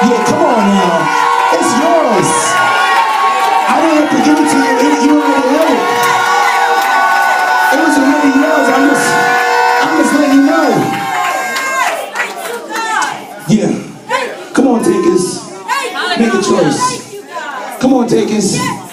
Yeah, come on now. It's yours. I didn't have to give it to you. You already had it. It was already yours. I'm just letting you know. Yeah. Come on, takers. Make a choice. Come on, takers.